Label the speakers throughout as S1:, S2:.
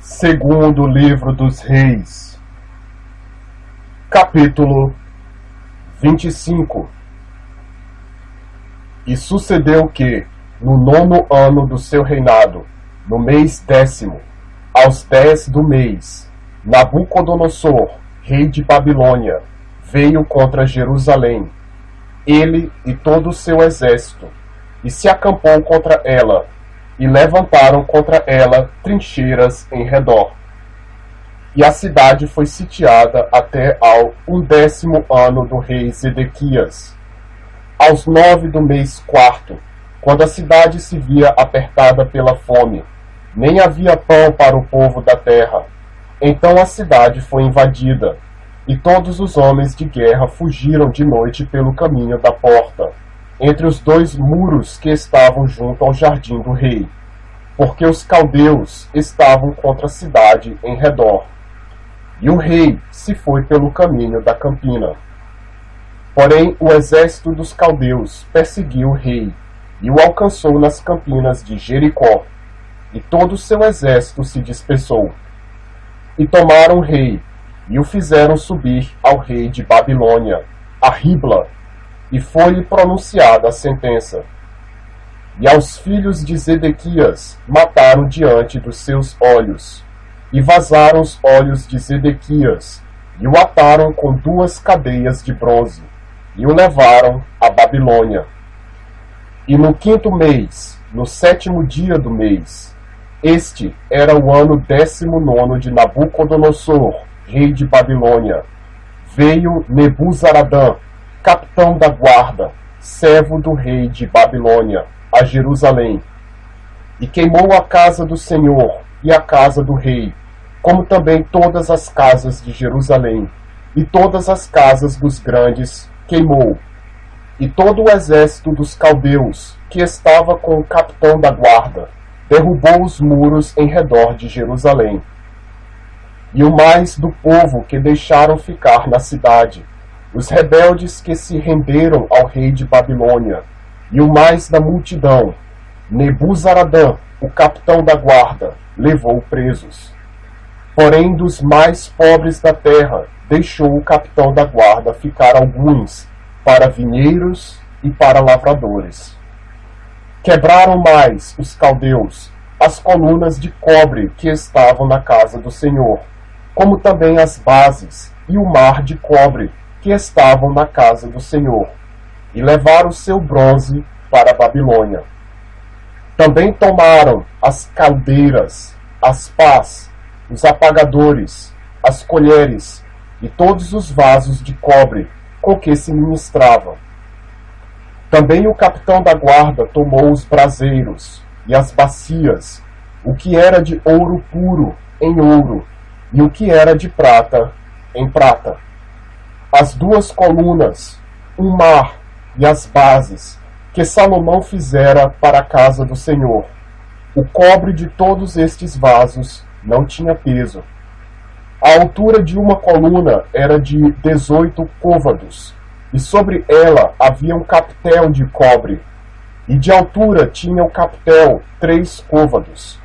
S1: Segundo livro dos Reis, capítulo 25. E sucedeu que, no 9º ano do seu reinado, no mês 10º, aos 10 do mês, Nabucodonosor, rei de Babilônia, veio contra Jerusalém, ele e todo o seu exército, e se acampou contra ela, e levantaram contra ela trincheiras em redor. E a cidade foi sitiada até ao 11º ano do rei Zedequias. Aos 9 do mês 4º, quando a cidade se via apertada pela fome, nem havia pão para o povo da terra, então a cidade foi invadida, e todos os homens de guerra fugiram de noite pelo caminho da porta, entre os 2 muros que estavam junto ao jardim do rei, porque os caldeus estavam contra a cidade em redor. E o rei se foi pelo caminho da campina. Porém, o exército dos caldeus perseguiu o rei, e o alcançou nas campinas de Jericó, e todo o seu exército se dispersou. E tomaram o rei, e o fizeram subir ao rei de Babilônia, a Ribla, e foi-lhe pronunciada a sentença. E aos filhos de Zedequias mataram diante dos seus olhos, e vazaram os olhos de Zedequias, e o ataram com 2 cadeias de bronze, e o levaram a Babilônia. E no 5º mês, no 7º dia do mês, este era o ano 19º de Nabucodonosor, rei de Babilônia, veio Nebuzaradã, capitão da guarda, servo do rei de Babilônia, a Jerusalém, e queimou a casa do Senhor e a casa do rei, como também todas as casas de Jerusalém, e todas as casas dos grandes queimou, e todo o exército dos caldeus, que estava com o capitão da guarda, derrubou os muros em redor de Jerusalém. E o mais do povo que deixaram ficar na cidade, os rebeldes que se renderam ao rei de Babilônia, e o mais da multidão, Nebuzaradã, o capitão da guarda, levou presos. Porém, dos mais pobres da terra, deixou o capitão da guarda ficar alguns para vinheiros e para lavradores. Quebraram mais os caldeus as colunas de cobre que estavam na casa do Senhor, como também as bases e o mar de cobre que estavam na casa do Senhor, e levaram seu bronze para a Babilônia. Também tomaram as caldeiras, as pás, os apagadores, as colheres e todos os vasos de cobre com que se ministrava. Também o capitão da guarda tomou os braseiros e as bacias, o que era de ouro puro em ouro, e o que era de prata em prata. As 2 colunas, o mar e as bases, que Salomão fizera para a casa do Senhor. O cobre de todos estes vasos não tinha peso. A altura de uma coluna era de 18 côvados, e sobre ela havia um capitel de cobre, e de altura tinha o capitel 3 côvados,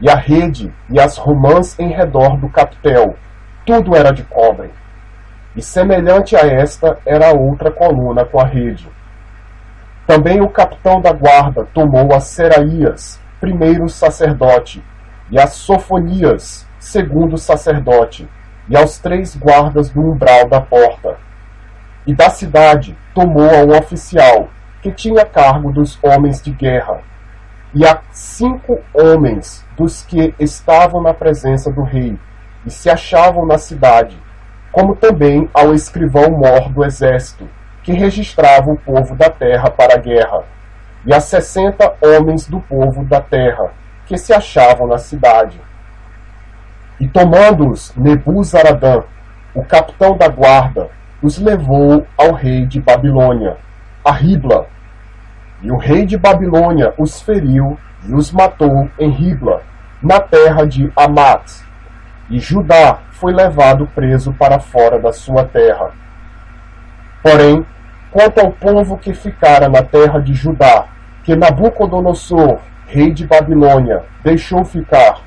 S1: e a rede e as romãs em redor do capitel, tudo era de cobre. E semelhante a esta era a outra coluna com a rede. Também o capitão da guarda tomou a Seraías, primeiro sacerdote, e a Sofonias, segundo sacerdote, e aos 3 guardas do umbral da porta. E da cidade tomou a um oficial, que tinha cargo dos homens de guerra, e a 5 homens dos que estavam na presença do rei, e se achavam na cidade, como também ao escrivão-mor do exército, que registrava o povo da terra para a guerra, e a 60 homens do povo da terra, que se achavam na cidade. E tomando-os Nebuzaradã, o capitão da guarda, os levou ao rei de Babilônia, a Ribla. E o rei de Babilônia os feriu e os matou em Ribla, na terra de Amat. E Judá foi levado preso para fora da sua terra. Porém, quanto ao povo que ficara na terra de Judá, que Nabucodonosor, rei de Babilônia, deixou ficar,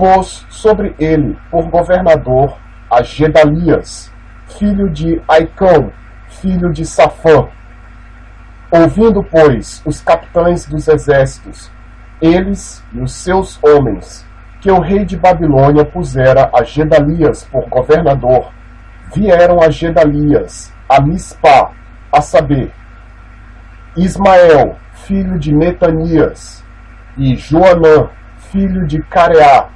S1: pôs sobre ele por governador a Gedalias, filho de Aicão, filho de Safã. Ouvindo, pois, os capitães dos exércitos, eles e os seus homens, que o rei de Babilônia pusera a Gedalias por governador, vieram a Gedalias, a Mispá, a saber, Ismael, filho de Netanias, e Joanã, filho de Careá,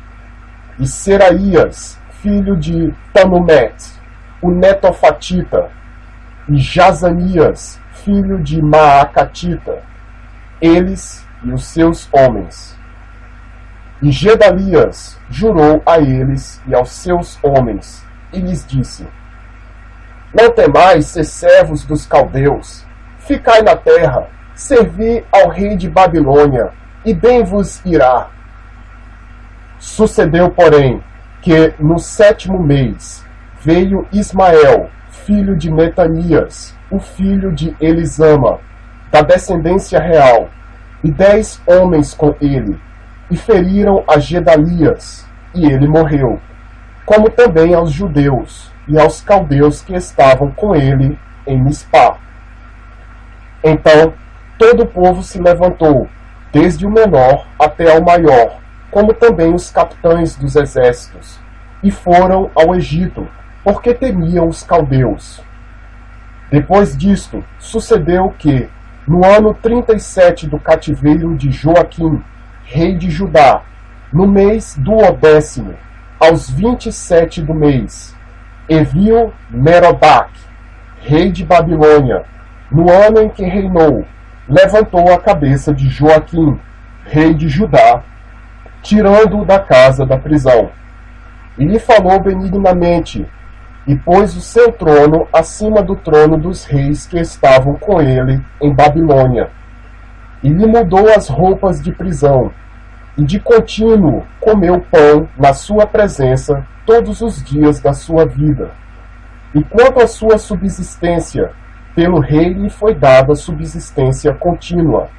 S1: e Seraías, filho de Tanumete, o netofatita, e Jazanias, filho de Maacatita, eles e os seus homens. E Gedalias jurou a eles e aos seus homens, e lhes disse: Não temais ser servos dos caldeus, ficai na terra, servi ao rei de Babilônia, e bem vos irá. Sucedeu, porém, que no 7º mês veio Ismael, filho de Netanias, o filho de Elisama, da descendência real, e 10 homens com ele, e feriram a Gedalias, e ele morreu, como também aos judeus e aos caldeus que estavam com ele em Mispá. Então todo o povo se levantou, desde o menor até ao maior, como também os capitães dos exércitos, e foram ao Egito, porque temiam os caldeus. Depois disto, sucedeu que, no ano 37 do cativeiro de Joaquim, rei de Judá, no mês do 10º, aos 27 do mês, Evil Merodach, rei de Babilônia, no ano em que reinou, levantou a cabeça de Joaquim, rei de Judá, tirando-o da casa da prisão. E lhe falou benignamente, e pôs o seu trono acima do trono dos reis que estavam com ele em Babilônia. E lhe mudou as roupas de prisão, e de contínuo comeu pão na sua presença todos os dias da sua vida. E quanto à sua subsistência, pelo rei lhe foi dada subsistência contínua,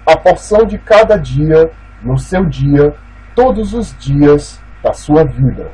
S1: a porção de cada dia, no seu dia, todos os dias da sua vida.